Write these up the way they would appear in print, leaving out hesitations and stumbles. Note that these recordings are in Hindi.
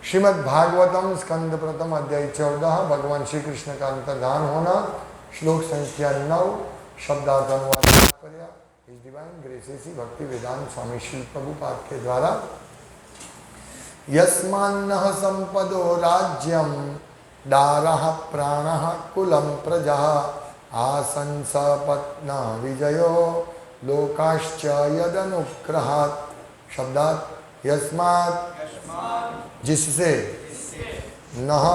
श्रीमद् भागवतम स्कंद प्रथम अध्याय 14 भगवान श्री कृष्ण का अंतर्धान होना, श्लोक संख्या 9, शब्दार्थ अनुवाद तात्पर्य। इस डिवाइन ग्रेसेस भक्ति वेदांत स्वामी श्री प्रभुपाद के द्वारा यस्मान्नः संपदो राज्यम दारः प्राणः कुलम प्रजा आसन् सपत्न विजयो लोकाश्च यदनुग्रहात्। शब्दार्थ यस्मात् जिससे नह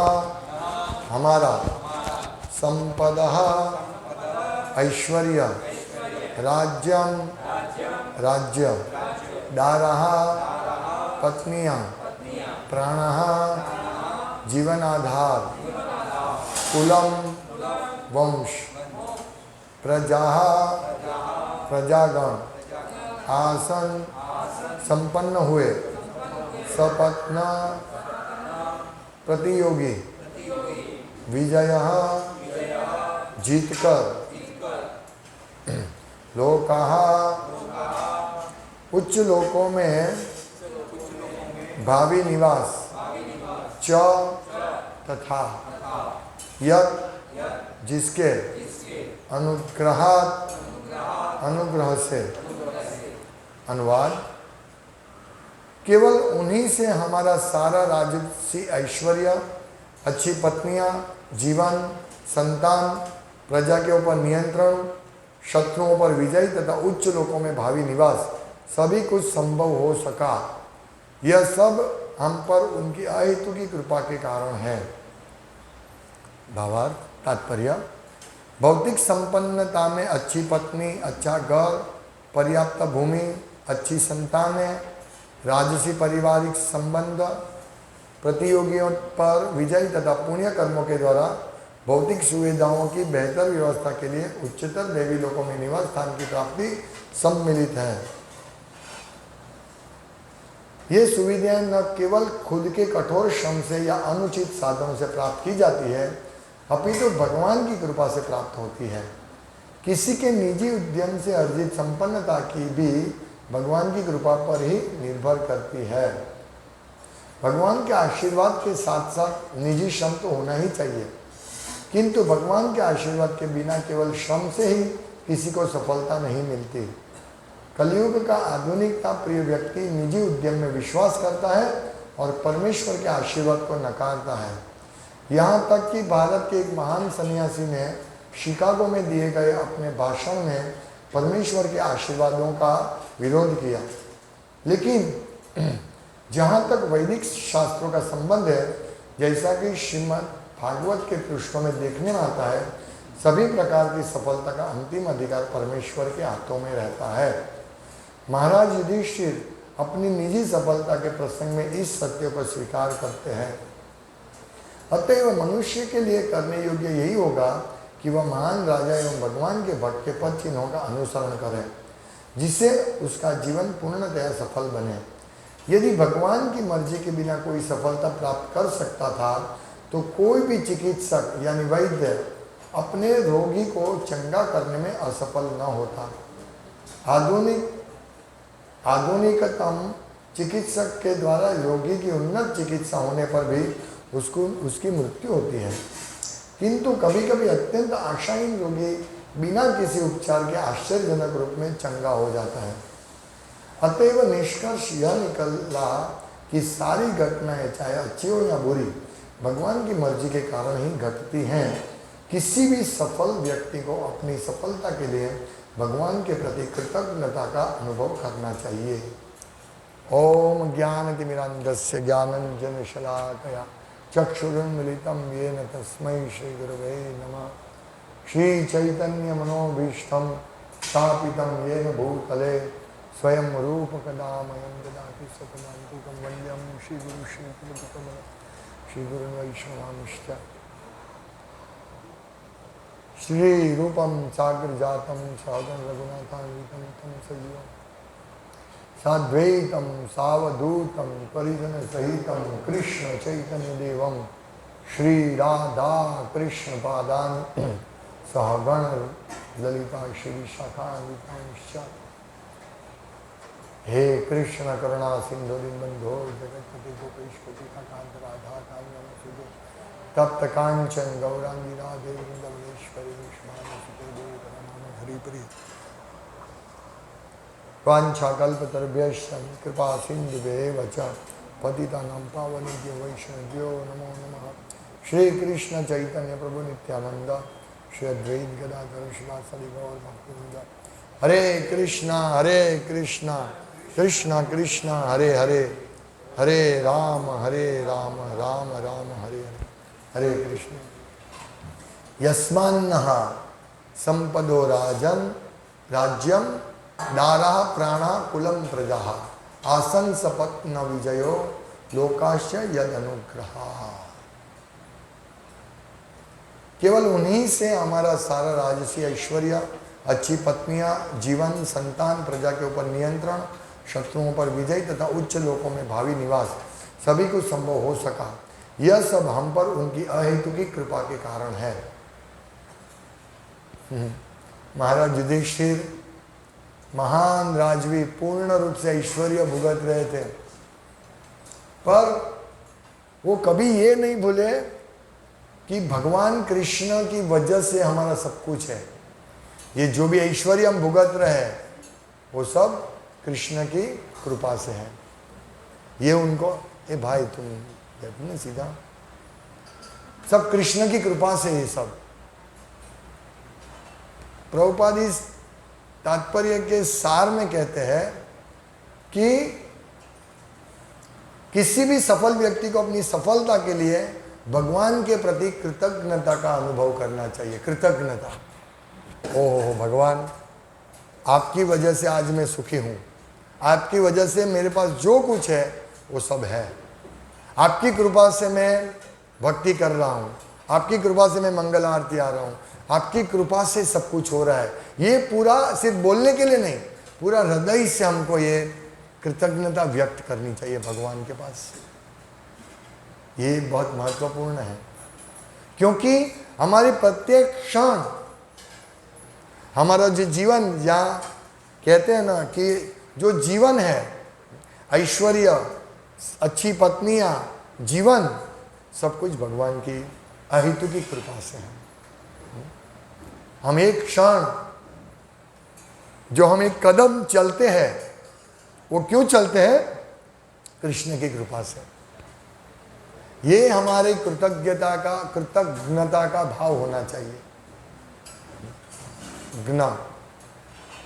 हमारा संपदः ऐश्वर्य राज्यम राज्य दारः पत्नियां प्राणः जीवन आधार कुलम वंश प्रजा प्रजागण आसन संपन्न हुए सपत्न प्रतियोगी विजय जीतकर लोकाः उच्च लोकों में भावी निवास च तथा यत् जिसके अनुग्रहात् अनुग्रह से। अनुवाद केवल उन्हीं से हमारा सारा राजसी ऐश्वर्य, अच्छी पत्नियां, जीवन, संतान, प्रजा के ऊपर नियंत्रण, शत्रुओं पर विजय तथा उच्च लोकों में भावी निवास सभी कुछ संभव हो सका। यह सब हम पर उनकी अहेतु की कृपा के कारण है। भावार्थ तात्पर्य भौतिक संपन्नता में अच्छी पत्नी, अच्छा घर, पर्याप्त भूमि, अच्छी संतानें, राजसी पारिवारिक संबंध, प्रतियोगियों पर विजय तथा पुण्य कर्मों के द्वारा भौतिक सुविधाओं की बेहतर व्यवस्था के लिए उच्चतर देवी लोकों में निवास स्थान की प्राप्ति सम्मिलित है। ये सुविधाएं न केवल खुद के कठोर श्रम से या अनुचित साधनों से प्राप्त की जाती है, अपितु भगवान की कृपा से प्राप्त होती है। किसी के निजी उद्यम से अर्जित संपन्नता की भी भगवान की कृपा पर ही निर्भर करती है। भगवान के आशीर्वाद के साथ साथ निजी श्रम तो होना ही चाहिए, किंतु भगवान के आशीर्वाद के बिना केवल श्रम से ही किसी को सफलता नहीं मिलती। कलयुग का आधुनिकता प्रिय व्यक्ति निजी उद्यम में विश्वास करता है और परमेश्वर के आशीर्वाद को नकारता है। यहाँ तक कि भारत के एक महान सन्यासी ने शिकागो में दिए गए अपने भाषण में परमेश्वर के आशीर्वादों का विरोध किया। लेकिन जहाँ तक वैदिक शास्त्रों का संबंध है, जैसा कि श्रीमद् भागवत के पृष्ठों में देखने में आता है, सभी प्रकार की सफलता का अंतिम अधिकार परमेश्वर के हाथों में रहता है। महाराज युधिष्ठिर अपनी निजी सफलता के प्रसंग में इस सत्य को स्वीकार करते हैं। अतएव मनुष्य के लिए करने योग्य यही होगा कि वह महान राजा एवं भगवान के भक्त के पद चिन्हों का अनुसरण करे, जिससे उसका जीवन पूर्णतया सफल बने। यदि भगवान की मर्जी के बिना कोई सफलता प्राप्त कर सकता था, तो कोई भी चिकित्सक यानी वैद्य अपने रोगी को चंगा करने में असफल न होता। आधुनिकतम चिकित्सक के द्वारा रोगी की उन्नत चिकित्सा होने पर भी उसकी मृत्यु होती है, किंतु कभी कभी अत्यंत आशाहीन रोगी बिना किसी उपचार के आश्चर्यजनक रूप में चंगा हो जाता है। अतएव निष्कर्ष यह निकला कि सारी घटनाएं चाहे अच्छी हो या बुरी, भगवान की मर्जी के कारण ही घटती हैं। किसी भी सफल व्यक्ति को अपनी सफलता के लिए भगवान के प्रति कृतज्ञता का अनुभव करना चाहिए। ओम ज्ञानतिमिरान्धस्य ज्ञानाञ्जनशलाकया चक्षुरुन्मिलितं येन तस्मै श्रीगुरवे नमः। श्रीचैतन्यमनोभीष्टं स्थापितं येन भूतले स्वयं रूपकदामयं ददाति स्वपदान्तिकं वन्द्यं श्रीगुरुं श्रीकृतकमलं श्रीगुरुं वैष्णवांश्च। श्रीरूपं साग्रजातं सादं रघुनाथान्वितं तं सजीवम् साद्वैतं सावधूतं परिजनसहितं कृष्ण चैतन्यदेवं श्री राधा कृष्ण पादान सहगण ललिता श्री शाखान्वितांश्च। हे कृष्ण करुणा सिंधु दीनबंधो जगतपति गोपेश कांत राधा कांत सुधे तप्त कांचन गौरांगी राधे वृंदावनेश्वरी हरिप्रिय वाञ्छाकल्पतरुभ्यश्च कृपा सिन्धुभ्येव च पतितानां पावनेभ्यो वैष्णवेभ्यो नमो नमः। श्री कृष्ण चैतन्य प्रभु नित्यानंद श्री अद्वैत गदाधर शिवासादि गौर भक्तवृंद। हरे कृष्णा कृष्णा कृष्णा हरे हरे, हरे राम राम राम हरे हरे। हरे कृष्ण। यस्मान्नः संपदो राजन राज्यम दारा प्राणा कुलम प्रजा आसन सपत्न विजयो लोकाश्च यद अनुग्रह। केवल उन्हीं से हमारा सारा राजसी ऐश्वर्य, अच्छी पत्नियां, जीवन, संतान, प्रजा के ऊपर नियंत्रण, शत्रुओं पर विजय तथा उच्च लोकों में भावी निवास सभी कुछ संभव हो सका। यह सब हम पर उनकी अहेतुकी कृपा के कारण है। महाराज युधिष्ठिर महान राजवी पूर्ण रूप से ऐश्वर्य भुगत रहे थे, पर वो कभी ये नहीं भूले कि भगवान कृष्ण की वजह से हमारा सब कुछ है। ये जो भी ऐश्वर्य हम भुगत रहे हैं वो सब कृष्ण की कृपा से है। ये उनको, ए भाई तुम देखो ना सीधा, सब कृष्ण की कृपा से ये सब। प्रभुपाद इस तात्पर्य के सार में कहते हैं कि किसी भी सफल व्यक्ति को अपनी सफलता के लिए भगवान के प्रति कृतज्ञता का अनुभव करना चाहिए। कृतज्ञता, ओहो भगवान, आपकी वजह से आज मैं सुखी हूँ, आपकी वजह से मेरे पास जो कुछ है वो सब है, आपकी कृपा से मैं भक्ति कर रहा हूँ, आपकी कृपा से मैं मंगल आरती आ रहा हूँ, आपकी कृपा से सब कुछ हो रहा है। ये पूरा सिर्फ बोलने के लिए नहीं, पूरा हृदय से हमको ये कृतज्ञता व्यक्त करनी चाहिए भगवान के पास। ये बहुत महत्वपूर्ण है, क्योंकि हमारी प्रत्येक क्षण, हमारा जो जीवन, या कहते हैं ना कि जो जीवन है, ऐश्वर्य, अच्छी पत्नियां, जीवन, सब कुछ भगवान की अहेतु की कृपा से है। हम एक क्षण, जो हम एक कदम चलते हैं, वो क्यों चलते हैं? कृष्ण की कृपा से। ये हमारे कृतज्ञता का भाव होना चाहिए। ज्ञ,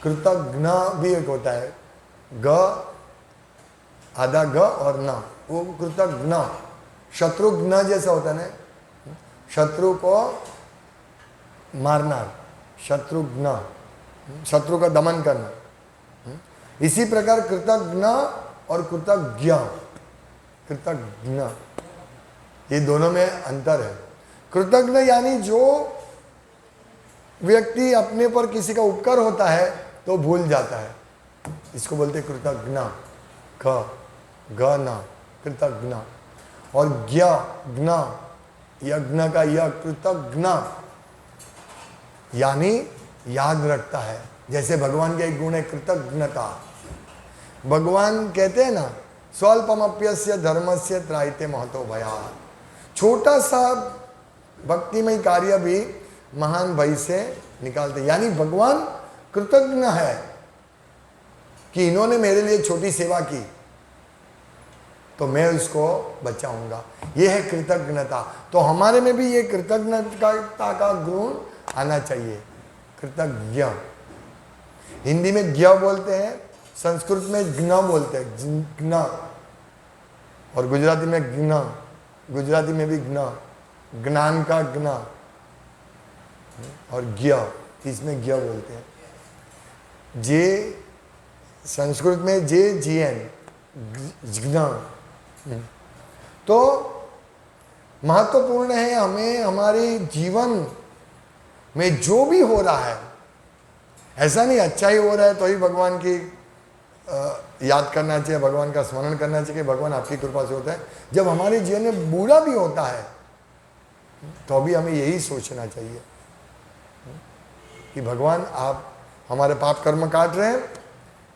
कृतज्ञ भी एक होता है, ग आधा ग और न, वो कृतज्ञ। शत्रुघ्न जैसा होता है ना, शत्रु को मारना, शत्रुघ्न, शत्रु का दमन करना। इसी प्रकार कृतज्ञ और कृतज्ञ, कृतज्ञ, ये दोनों में अंतर है। कृतज्ञ यानी जो व्यक्ति अपने पर किसी का उपकार होता है तो भूल जाता है, इसको बोलते कृतज्ञ। ग न, कृतज्ञ। और ज्ञ, ज्ञ, यज्ञ का यह, कृतज्ञ यानी याद रखता है। जैसे भगवान का एक गुण है कृतज्ञता। भगवान कहते हैं ना, स्वल्पमप्यस्य धर्मस्य त्रायते महतो भयात्। छोटा सा भक्तिमय कार्य भी महान भय से निकालते, यानी भगवान कृतज्ञ है कि इन्होंने मेरे लिए छोटी सेवा की तो मैं उसको बचाऊंगा। यह है कृतज्ञता। तो हमारे में भी ये कृतज्ञता का गुण आना चाहिए। कृतज्ञ, हिंदी में ज्ञ बोलते हैं, संस्कृत में ज्ञ बोलते हैं, ज्ञ, और गुजराती में ज्ञ, गुजराती में भी ज्ञ, ज्ञान का ज्ञ, और ज्ञ, इसमें ज्ञ बोलते हैं। जे संस्कृत में जे जी एन, ज्ञ। तो महत्वपूर्ण है हमें हमारे जीवन में जो भी हो रहा है, ऐसा नहीं अच्छा ही हो रहा है तो ही भगवान की याद करना चाहिए, भगवान का स्मरण करना चाहिए कि भगवान आपकी कृपा से होता है। जब हमारे जीवन में बुरा भी होता है तो भी हमें यही सोचना चाहिए कि भगवान आप हमारे पाप कर्म काट रहे हैं,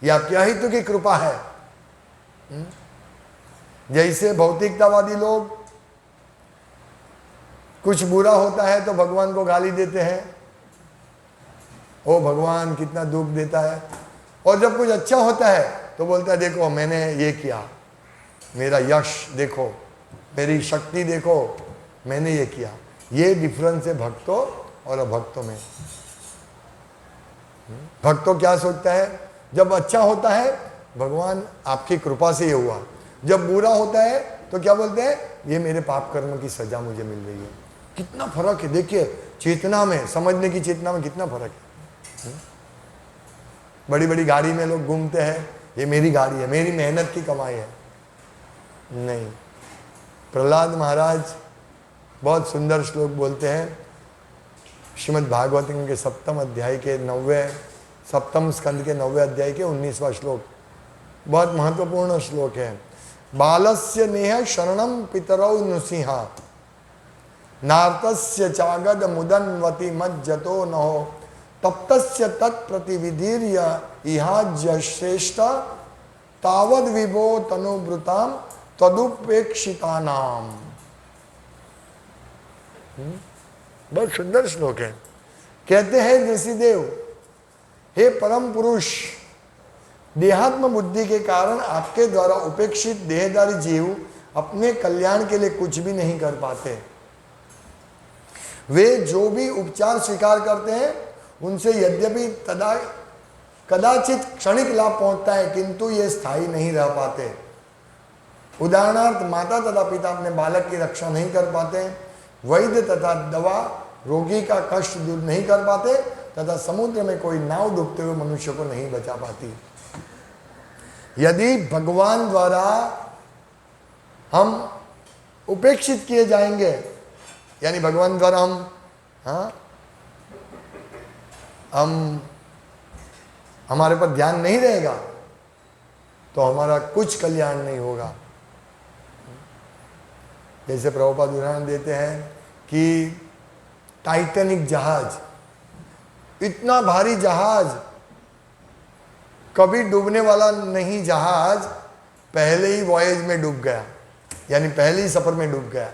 ये आपके अहित की कृपा है। जैसे भौतिकतावादी लोग कुछ बुरा होता है तो भगवान को गाली देते हैं, ओ भगवान कितना दुख देता है, और जब कुछ अच्छा होता है तो बोलता है देखो मैंने ये किया, मेरा यश देखो, मेरी शक्ति देखो, मैंने ये किया। ये डिफरेंस है भक्तों और अभक्तों में। भक्तों क्या सोचता है, जब अच्छा होता है भगवान आपकी कृपा से ये हुआ, जब बुरा होता है तो क्या बोलते हैं, ये मेरे पाप कर्म की सजा मुझे मिल रही है। कितना फर्क है देखिए, चेतना में, समझने की चेतना में कितना फर्क है। बड़ी बड़ी गाड़ी में लोग घूमते हैं, ये मेरी गाड़ी है, मेरी मेहनत की कमाई है। नहीं, प्रहलाद महाराज बहुत सुंदर श्लोक बोलते हैं, श्रीमद् भागवतम के 7वें अध्याय के 7वें स्कंद के 9वें अध्याय के 19वां श्लोक, बहुत महत्वपूर्ण श्लोक है। बालस्य नेह शरणम पितरौ नुसिहा नार्तस्य चागद मुदन्वति मज्जतो नहो तप्तस्य तत्प्रतिविधीर्य इहाज्य श्रेष्ठ तावद विभो तनुभृताम तदुपेक्षितानाम। बहुत सुंदर श्लोक है। कहते हैं नृसिंहदेव, हे परम पुरुष, देहात्म बुद्धि के कारण आपके द्वारा उपेक्षित देहधारी जीव अपने कल्याण के लिए कुछ भी नहीं कर पाते। वे जो भी उपचार स्वीकार करते हैं उनसे यद्यपि कदाचित क्षणिक लाभ पहुंचता है, किंतु ये स्थायी नहीं रह पाते। उदाहरणार्थ, माता तथा पिता अपने बालक की रक्षा नहीं कर पाते, वैद्य तथा दवा रोगी का कष्ट दूर नहीं कर पाते, तथा समुद्र में कोई नाव डूबते हुए मनुष्य को नहीं बचा पाती। यदि भगवान द्वारा हम उपेक्षित किए जाएंगे, यानी भगवान द्वारा हम हमारे पर ध्यान नहीं रहेगा तो हमारा कुछ कल्याण नहीं होगा। जैसे प्रभुपाद उदाहरण देते हैं कि टाइटैनिक जहाज, इतना भारी जहाज, कभी डूबने वाला नहीं जहाज, पहले ही वॉयज में डूब गया, यानी पहले ही सफर में डूब गया।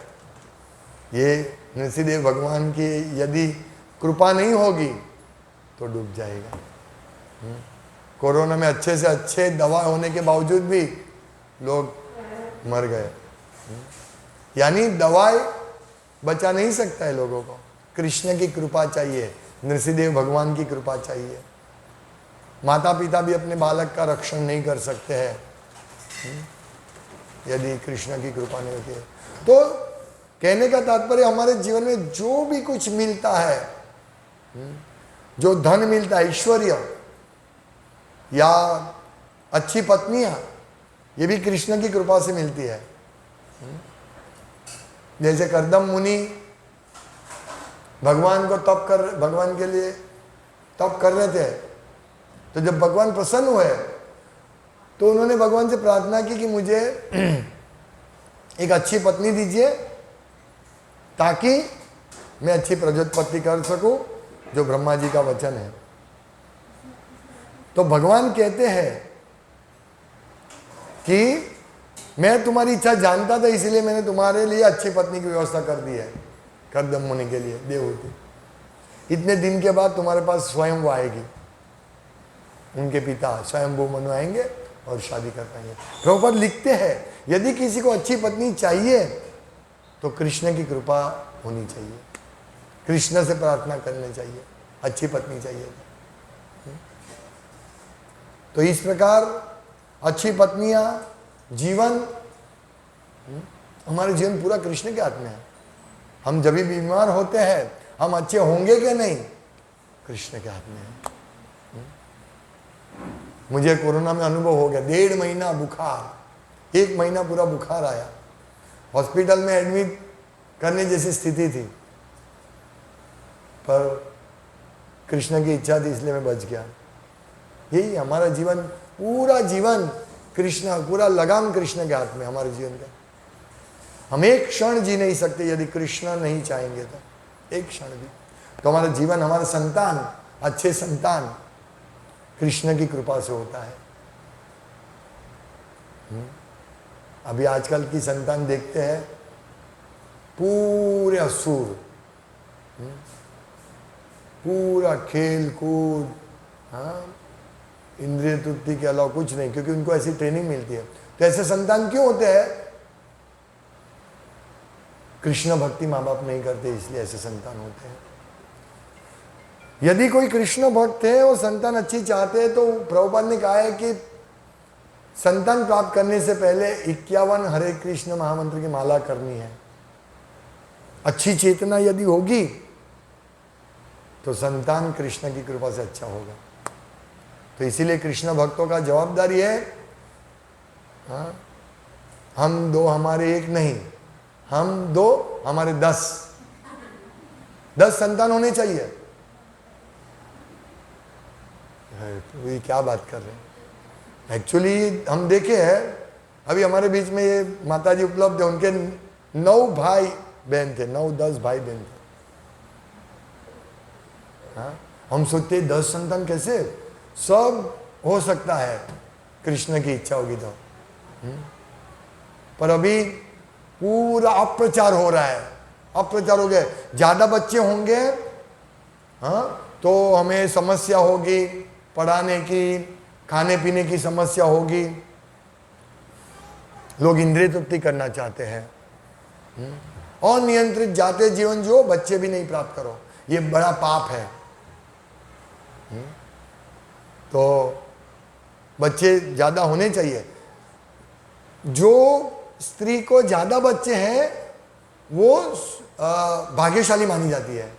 ये नृसिंहदेव भगवान की यदि कृपा नहीं होगी तो डूब जाएगा। कोरोना में अच्छे से अच्छे दवा होने के बावजूद भी लोग मर गए। यानी दवाई बचा नहीं सकता है लोगों को। कृष्ण की कृपा चाहिए, नृसिंहदेव भगवान की कृपा चाहिए। माता पिता भी अपने बालक का रक्षण नहीं कर सकते हैं यदि कृष्ण की कृपा नहीं होती है। तो कहने का तात्पर्य, हमारे जीवन में जो भी कुछ मिलता है, जो धन मिलता है, ऐश्वर्य या अच्छी पत्नियां, ये भी कृष्ण की कृपा से मिलती है। जैसे कर्दम मुनि भगवान के लिए तप कर रहे थे, तो जब भगवान प्रसन्न हुए तो उन्होंने भगवान से प्रार्थना की कि मुझे एक अच्छी पत्नी दीजिए ताकि मैं अच्छी प्रजोत्पत्ति कर सकूं, जो ब्रह्मा जी का वचन है। तो भगवान कहते हैं कि मैं तुम्हारी इच्छा जानता था, इसलिए मैंने तुम्हारे लिए अच्छी पत्नी की व्यवस्था कर दी है, कर्दम मुनि के लिए देवहूति। इतने दिन के बाद तुम्हारे पास स्वयं वो आएगी, उनके पिता स्वयंभू मनु आएंगे और शादी कर पाएंगे। प्रभुपाद लिखते हैं, यदि किसी को अच्छी पत्नी चाहिए तो कृष्ण की कृपा होनी चाहिए, कृष्ण से प्रार्थना करनी चाहिए, अच्छी पत्नी चाहिए। तो इस प्रकार अच्छी पत्नियां, जीवन, हमारे जीवन पूरा कृष्ण के हाथ में है। हम जब भी बीमार होते हैं, हम अच्छे होंगे कि नहीं, कृष्ण के हाथ में है। मुझे कोरोना में अनुभव हो गया, 1.5 महीना बुखार, 1 महीना पूरा बुखार आया, हॉस्पिटल में एडमिट करने जैसी स्थिति थी, पर कृष्ण की इच्छा थी इसलिए मैं बच गया। यही हमारा जीवन, पूरा जीवन कृष्ण, पूरा लगाम कृष्ण के हाथ में हमारे जीवन का। हम एक क्षण जी नहीं सकते यदि कृष्ण नहीं चाहेंगे तो, एक क्षण भी। तो हमारा जीवन, हमारा संतान, अच्छे संतान कृष्ण की कृपा से होता है। अभी आजकल की संतान देखते हैं पूरे असुर, पूरा खेल कूद, हाँ, इंद्रिय तृप्ति के अलावा कुछ नहीं, क्योंकि उनको ऐसी ट्रेनिंग मिलती है। तो ऐसे संतान क्यों होते हैं? कृष्ण भक्ति माँ बाप नहीं करते, इसलिए ऐसे संतान होते हैं। यदि कोई कृष्ण भक्त है और संतान अच्छी चाहते हैं, तो प्रभुपाद ने कहा है कि संतान प्राप्त करने से पहले 51 हरे कृष्ण महामंत्र की माला करनी है। अच्छी चेतना यदि होगी तो संतान कृष्ण की कृपा से अच्छा होगा। तो इसीलिए कृष्ण भक्तों का जवाबदारी है, हाँ, हम दो हमारे एक नहीं, हम दो हमारे 10 संतान होने चाहिए। तो ये क्या बात कर रहे हैं? एक्चुअली हम देखे हैं, अभी हमारे बीच में ये माताजी उपलब्ध है, उनके 9 भाई बहन थे, 9-10 भाई बहन थे। हाँ, हम सोचते 10 संतान कैसे? सब हो सकता है, कृष्ण की इच्छा होगी तो। पर अभी पूरा अप्रचार हो रहा है, अप्रचार हो गया। ज्यादा बच्चे होंगे, हाँ, तो हमें समस्या होगी, पढ़ाने की, खाने पीने की समस्या होगी। लोग इंद्रिय तृप्ति करना चाहते हैं। अनियंत्रित जाते जीवन जो बच्चे भी नहीं प्राप्त करो, ये बड़ा पाप है। तो बच्चे ज्यादा होने चाहिए। जो स्त्री को ज्यादा बच्चे हैं वो भाग्यशाली मानी जाती है,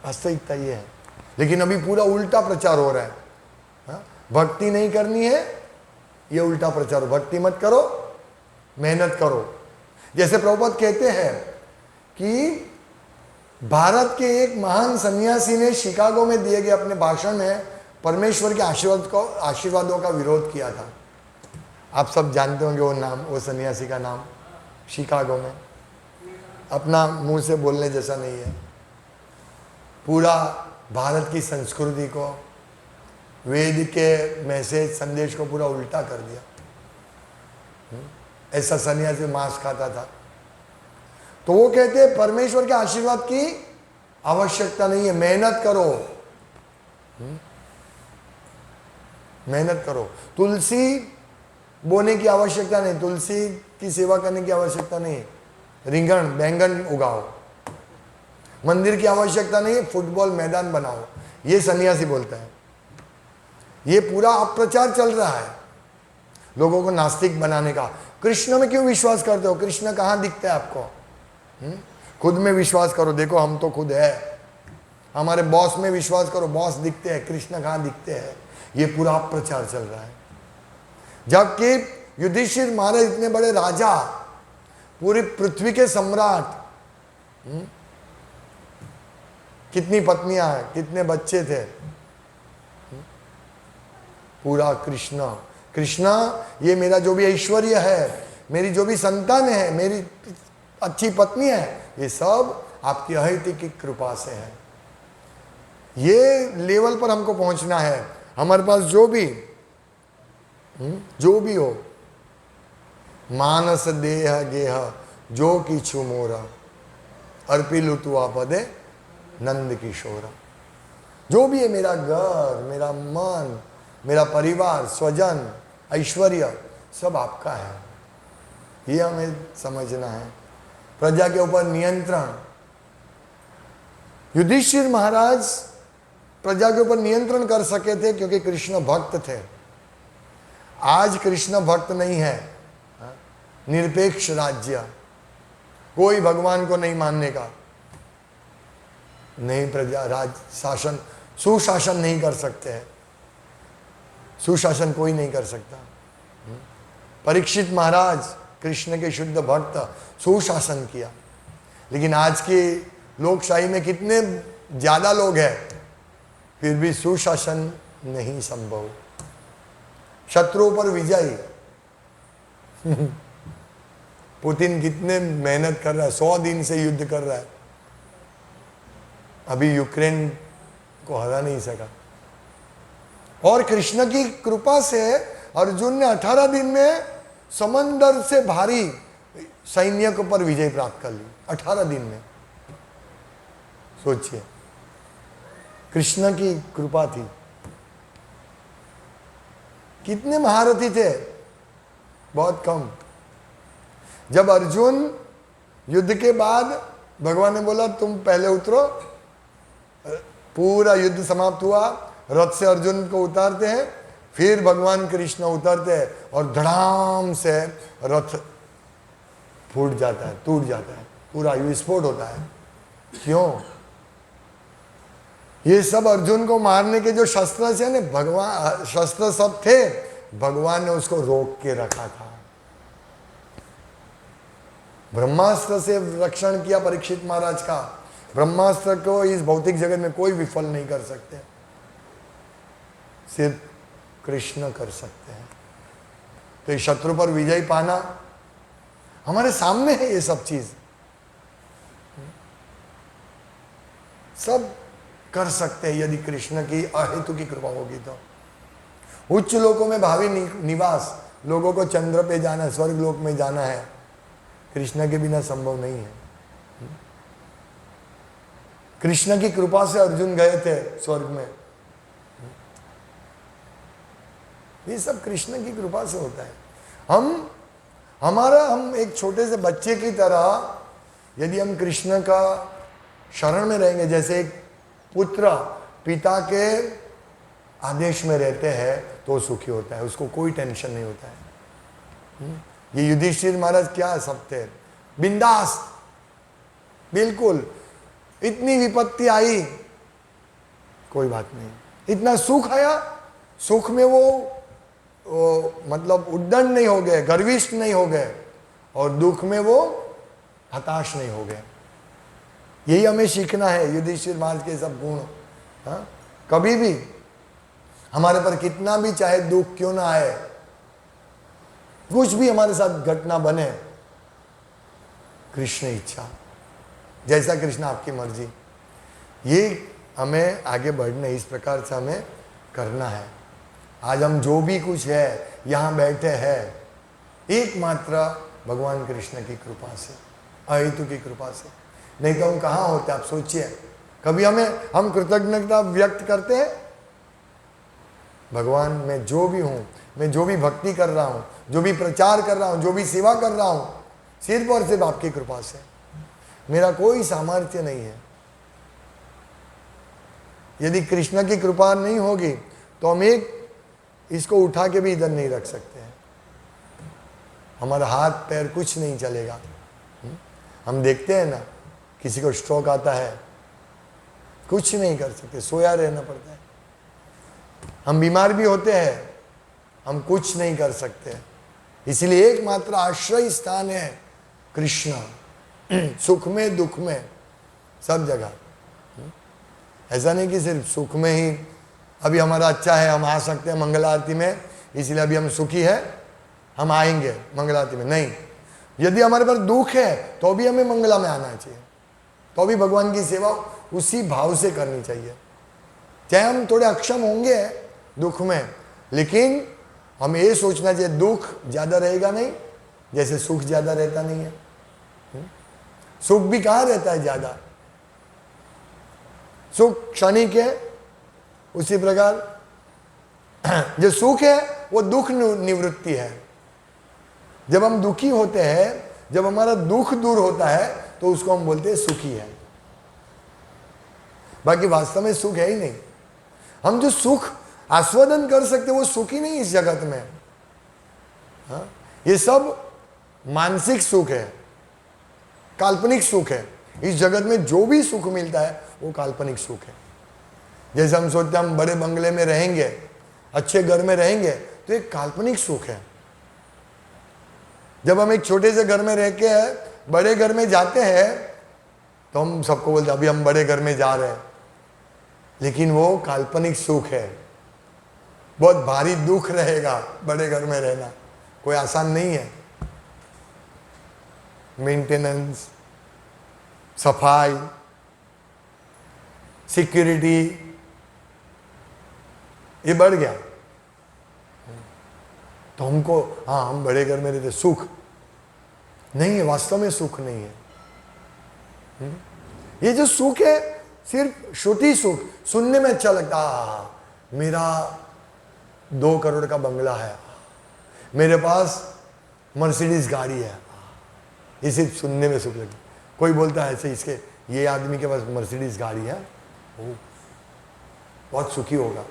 वास्तविकता ये है। लेकिन अभी पूरा उल्टा प्रचार हो रहा है। हाँ? भक्ति नहीं करनी है, ये उल्टा प्रचार हो। भक्ति मत करो, मेहनत करो। जैसे प्रभुपाद कहते हैं कि भारत के एक महान सन्यासी ने शिकागो में दिए गए अपने भाषण में परमेश्वर के आशीर्वादों का विरोध किया था। आप सब जानते होंगे वो नाम, वो सन्यासी का नाम, शिकागो में। अपना मुंह से बोलने जैसा नहीं है। पूरा भारत की संस्कृति को, वेद के मैसेज संदेश को पूरा उल्टा कर दिया। ऐसा सन्यासी मांस खाता था। तो वो कहते हैं परमेश्वर के आशीर्वाद की आवश्यकता नहीं है, मेहनत करो, मेहनत करो। तुलसी बोने की आवश्यकता नहीं, तुलसी की सेवा करने की आवश्यकता नहीं, रिंगण बैंगन उगाओ। मंदिर की आवश्यकता नहीं, फुटबॉल मैदान बनाओ। ये सन्यासी बोलता है। ये पूरा अप्रचार चल रहा है लोगों को नास्तिक बनाने का। कृष्ण में क्यों विश्वास करते हो? कृष्ण कहाँ दिखता है आपको? खुद में विश्वास करो, देखो हम तो खुद है। हमारे बॉस में विश्वास करो, बॉस दिखते हैं, कृष्ण कहाँ दिखते हैं? ये पूरा अप्रचार चल रहा है। जबकि युधिष्ठिर महाराज इतने बड़े राजा, पूरी पृथ्वी के सम्राट, कितनी पत्नियां हैं, कितने बच्चे थे, पूरा कृष्ण कृष्ण। ये मेरा जो भी ऐश्वर्य है, मेरी जो भी संतान है, मेरी अच्छी पत्नी है, ये सब आपकी अहित की कृपा से है। ये लेवल पर हमको पहुंचना है। हमारे पास जो भी हो, मानस देह गेह जो किछु मोरा, अर्पिलु तु आपदे नंद किशोर। जो भी है, मेरा घर, मेरा मन, मेरा परिवार, स्वजन, ऐश्वर्य, सब आपका है। ये हमें समझना है। प्रजा के ऊपर नियंत्रण। युधिष्ठिर महाराज प्रजा के ऊपर नियंत्रण कर सके थे क्योंकि कृष्ण भक्त थे। आज कृष्ण भक्त नहीं है, निरपेक्ष राज्य, कोई भगवान को नहीं मानने का, नहीं, प्रजा राज शासन सुशासन नहीं कर सकते हैं। सुशासन कोई नहीं कर सकता। परीक्षित महाराज कृष्ण के शुद्ध भक्त सुशासन किया। लेकिन आज की लोकशाही में कितने ज्यादा लोग हैं, फिर भी सुशासन नहीं संभव। शत्रुओं पर विजय। पुतिन कितने मेहनत कर रहा है, 100 दिन से युद्ध कर रहा है, अभी यूक्रेन को हरा नहीं सका। और कृष्ण की कृपा से अर्जुन ने 18 दिन में समंदर से भारी सैन्य पर विजय प्राप्त कर ली, 18 दिन में। सोचिए, कृष्ण की कृपा थी। कितने महारथी थे? बहुत कम। जब अर्जुन युद्ध के बाद भगवान ने बोला तुम पहले उतरो, पूरा युद्ध समाप्त हुआ, रथ से अर्जुन को उतारते हैं, फिर भगवान कृष्ण उतरते हैं और धड़ाम से रथ फूट जाता है, टूट जाता है, पूरा विस्फोट होता है। क्यों? ये सब अर्जुन को मारने के जो शस्त्र थे ना, भगवान शस्त्र सब थे, भगवान ने उसको रोक के रखा था। ब्रह्मास्त्र से रक्षण किया परीक्षित महाराज का। ब्रह्मास्त्र को इस भौतिक जगत में कोई विफल नहीं कर सकते, सिर्फ कृष्ण कर सकते हैं। तो इस शत्रु पर विजय पाना हमारे सामने है। ये सब चीज सब कर सकते हैं यदि कृष्ण की अहेतु की कृपा होगी तो। उच्च लोकों में भावी निवास, लोगों को चंद्र पे जाना, स्वर्ग लोक में जाना है, कृष्ण के बिना संभव नहीं है। कृष्ण की कृपा से अर्जुन गए थे स्वर्ग में। ये सब कृष्ण की कृपा से होता है। हम एक छोटे से बच्चे की तरह यदि हम कृष्ण का शरण में रहेंगे, जैसे एक पुत्र पिता के आदेश में रहते हैं तो सुखी होता है, उसको कोई टेंशन नहीं होता है। ये युधिष्ठिर महाराज क्या सब थे, बिंदास, बिल्कुल। इतनी विपत्ति आई, कोई बात नहीं। इतना सुख आया, सुख में वो मतलब उद्दंड नहीं हो गए, गर्विष्ठ नहीं हो गए, और दुख में वो हताश नहीं हो गए। यही हमें सीखना है युधिष्ठिर महाराज के सब गुण। हाँ, कभी भी हमारे पर कितना भी चाहे दुख क्यों ना आए, कुछ भी हमारे साथ घटना बने, कृष्ण इच्छा, जैसा कृष्ण आपकी मर्जी, ये हमें आगे बढ़ना, इस प्रकार से हमें करना है। आज हम जो भी कुछ है यहाँ बैठे हैं, एकमात्र भगवान कृष्ण की कृपा से, अहेतु की कृपा से। नहीं तो हम कहाँ होते? आप सोचिए, कभी हम कृतज्ञता व्यक्त करते हैं? भगवान, मैं जो भी हूँ, मैं जो भी भक्ति कर रहा हूँ, जो भी प्रचार कर रहा हूँ, जो भी सेवा कर रहा हूँ, सिर्फ और सिर्फ आपकी कृपा से, मेरा कोई सामर्थ्य नहीं है। यदि कृष्ण की कृपा नहीं होगी तो हम इसको उठा के भी इधर नहीं रख सकते हैं, हमारा हाथ पैर कुछ नहीं चलेगा। हम देखते हैं ना, किसी को स्ट्रोक आता है, कुछ नहीं कर सकते, सोया रहना पड़ता है। हम बीमार भी होते हैं, हम कुछ नहीं कर सकते। इसलिए एकमात्र आश्रय स्थान है कृष्ण, सुख में दुख में सब जगह। ऐसा नहीं कि सिर्फ सुख में ही अभी हमारा अच्छा है, हम आ सकते हैं मंगल आरती में, इसलिए अभी हम सुखी है, हम आएंगे मंगल आरती में। नहीं, यदि हमारे पर दुख है तो भी हमें मंगला में आना चाहिए, तो भी भगवान की सेवा उसी भाव से करनी चाहिए। चाहे हम थोड़े अक्षम होंगे दुख में, लेकिन हमें ये सोचना चाहिए दुख ज़्यादा रहेगा नहीं, जैसे सुख ज़्यादा रहता नहीं है। सुख भी कहाँ रहता है ज़्यादा? सुख क्षणिक है, उसी प्रकार जो सुख है वो दुख निवृत्ति है। जब हम दुखी होते हैं, जब हमारा दुख दूर होता है, तो उसको हम बोलते हैं सुखी है। बाकी वास्तव में सुख है ही नहीं। हम जो सुख आस्वादन कर सकते वो सुख ही नहीं इस जगत में। हाँ? ये सब मानसिक सुख है, काल्पनिक सुख है। इस जगत में जो भी सुख मिलता है वो काल्पनिक सुख है। जैसे हम सोचते हैं हम बड़े बंगले में रहेंगे, अच्छे घर में रहेंगे, तो एक काल्पनिक सुख है। जब हम एक छोटे से घर में रह के बड़े घर में जाते हैं तो हम सबको बोलते हैं अभी हम बड़े घर में जा रहे हैं, लेकिन वो काल्पनिक सुख है। बहुत भारी दुख रहेगा बड़े घर में रहना, कोई आसान नहीं है। मेंटेनेंस, सफाई, सिक्योरिटी, ये बढ़ गया। तो हमको, हाँ हम बड़े घर में रहते, सुख नहीं है, वास्तव में सुख नहीं है। ये जो सुख है सिर्फ श्रुति सुख, सुनने में अच्छा लगता है, मेरा 2 करोड़ का बंगला है, मेरे पास मर्सिडीज गाड़ी है, ये सिर्फ सुनने में सुख लगता। कोई बोलता है ऐसे, इसके ये आदमी के पास मर्सिडीज गाड़ी है, वो बहुत सुखी होगा,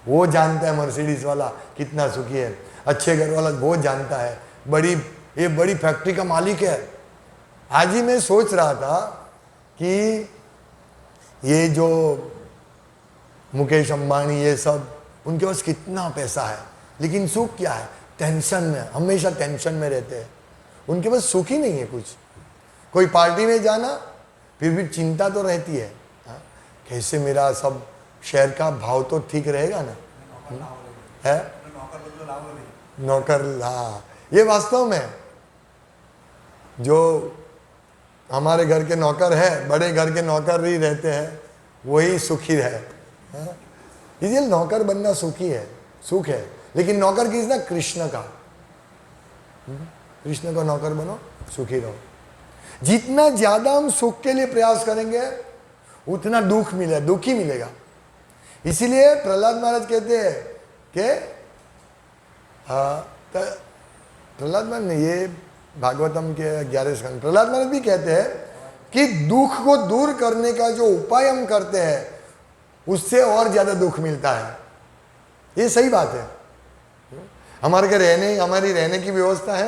वो जानता है मर्सिडीज वाला कितना सुखी है, अच्छे घर वाला वो जानता है, ये बड़ी फैक्ट्री का मालिक है। आज ही मैं सोच रहा था कि ये जो मुकेश अंबानी ये सब, उनके पास कितना पैसा है, लेकिन सुख क्या है? टेंशन में, हमेशा टेंशन में रहते हैं, उनके पास सुख ही नहीं है कुछ। कोई पार्टी में जाना फिर भी चिंता तो रहती है, हाँ? कैसे मेरा सब शेयर का भाव तो ठीक रहेगा ना, है नौकर, हाँ ये वास्तव में जो हमारे घर के नौकर है, बड़े घर के नौकर ही रहते हैं, वही सुखी है, इसलिए नौकर बनना सुखी है, सुख है। लेकिन नौकर किसका? कृष्ण का। कृष्ण का नौकर बनो, सुखी रहो। जितना ज्यादा हम सुख के लिए प्रयास करेंगे उतना दुख ही मिलेगा। इसीलिए प्रहलाद महाराज कहते हैं कि प्रहलाद महाराज ने, ये भागवतम के 11 स्कंद, प्रहलाद महाराज भी कहते हैं कि दुख को दूर करने का जो उपाय हम करते हैं उससे और ज्यादा दुख मिलता है। ये सही बात है। हमारे के हमारी रहने की व्यवस्था है,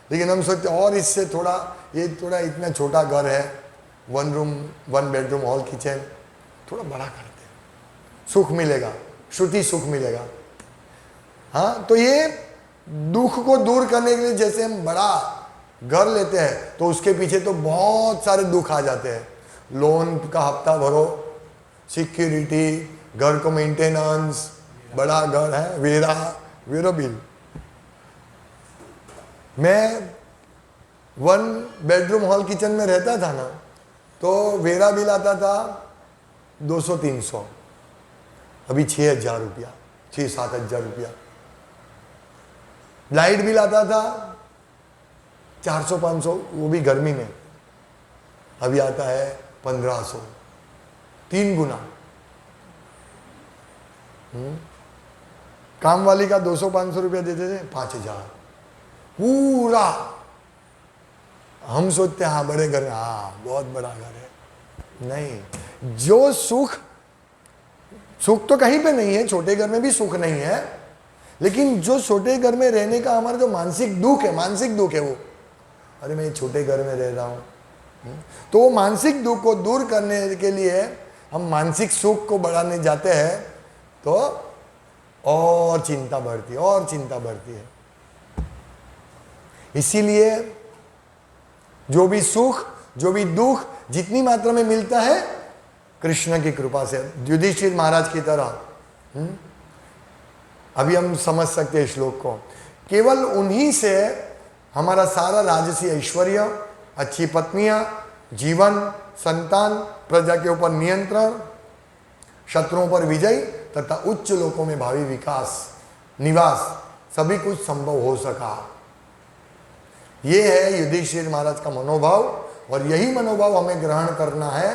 लेकिन हम सोचते और इससे थोड़ा इतना छोटा घर है, 1 रूम 1 बेडरूम हॉल किचन, थोड़ा बड़ा करते हैं, सुख मिलेगा, श्रुति सुख मिलेगा। हाँ, तो ये दुख को दूर करने के लिए जैसे हम बड़ा घर लेते हैं तो उसके पीछे तो बहुत सारे दुख आ जाते हैं। लोन का हफ्ता भरो, सिक्योरिटी, घर को मेंटेनेंस, बड़ा घर है, वेरा बिल। मैं 1 बेडरूम हॉल किचन में रहता था ना, तो वेरा बिल आता था 200-300, अभी 6,000 रुपया, 6-7 हज़ार रुपया। लाइट बिल आता था 400-500, वो भी गर्मी में, अभी आता है 1500, 3 गुना। काम वाली का 200-500 रुपया देते थे, 5,000 पूरा। हम सोचते हैं हाँ बड़े घर है, हाँ बहुत बड़ा घर है। नहीं, जो सुख तो कहीं पे नहीं है, छोटे घर में भी सुख नहीं है, लेकिन जो छोटे घर में रहने का हमारा जो मानसिक दुख है वो, अरे मैं छोटे घर में रह रहा हूँ, तो वो मानसिक दुख को दूर करने के लिए हम मानसिक सुख को बढ़ाने जाते हैं, तो और चिंता बढ़ती है। इसीलिए जो भी सुख, जो भी दुख जितनी मात्रा में मिलता है कृष्ण की कृपा से, युधिष्ठिर महाराज की तरह, अभी हम समझ सकते हैं श्लोक को, केवल उन्हीं से हमारा सारा राजसी ऐश्वर्य, अच्छी पत्नियां, जीवन, संतान, प्रजा के ऊपर नियंत्रण, शत्रुओं पर विजय तथा उच्च लोकों में भावी निवास सभी कुछ संभव हो सका। ये है युधिष्ठिर महाराज का मनोभाव, और यही मनोभाव हमें ग्रहण करना है।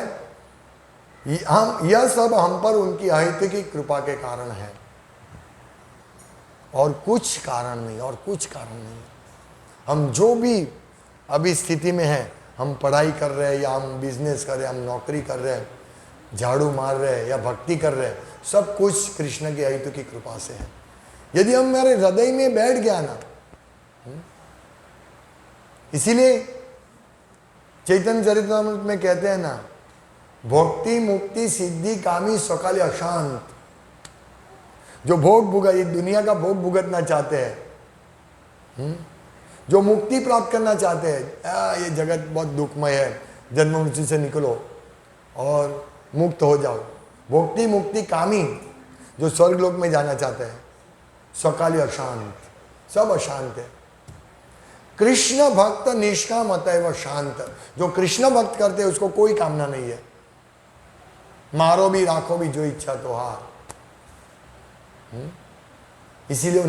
यह सब हम पर उनकी अहित की कृपा के कारण है, और कुछ कारण नहीं। हम जो भी अभी स्थिति में हैं, हम पढ़ाई कर रहे हैं या हम बिजनेस कर रहे हैं, हम नौकरी कर रहे हैं, झाड़ू मार रहे हैं या भक्ति कर रहे हैं, सब कुछ कृष्ण के अहित की कृपा से है। यदि हम हमारे हृदय में बैठ गया ना, इसीलिए चैतन्य चरितामृत में कहते हैं ना, भक्ति मुक्ति सिद्धि कामी सकाले अशांत। जो ये दुनिया का भोग भुगतना चाहते हैं, जो मुक्ति प्राप्त करना चाहते हैं, ये जगत बहुत दुखमय है, जन्म मृत्यु से निकलो और मुक्त हो जाओ। भक्ति मुक्ति कामी, जो स्वर्ग लोक में जाना चाहते हैं, सकाले अशांत, सब अशांत है। कृष्ण भक्त निष्काम अतएव शांत, जो कृष्ण भक्त करते हैं उसको कोई कामना नहीं है, मारो भी राखो भी जो इच्छा तो हार। इसीलिए वो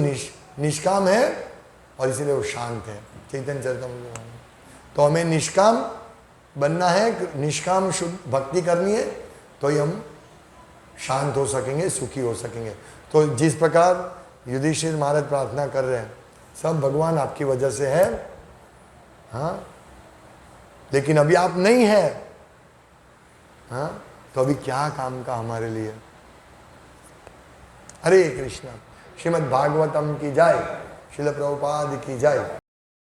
निष्काम है और इसीलिए वो शांत है। चैतन्य चरितमृत। तो हमें निष्काम बनना है, निष्काम शुद्ध भक्ति करनी है, तो ही हम शांत हो सकेंगे, सुखी हो सकेंगे। तो जिस प्रकार युधिष्ठिर महाराज प्रार्थना कर रहे हैं, सब भगवान आपकी वजह से है, हाँ, लेकिन अभी आप नहीं है, हाँ, तो अभी क्या काम का हमारे लिए। हरे कृष्णा। श्रीमद् भागवतम की जय। श्रील प्रभुपाद की जय।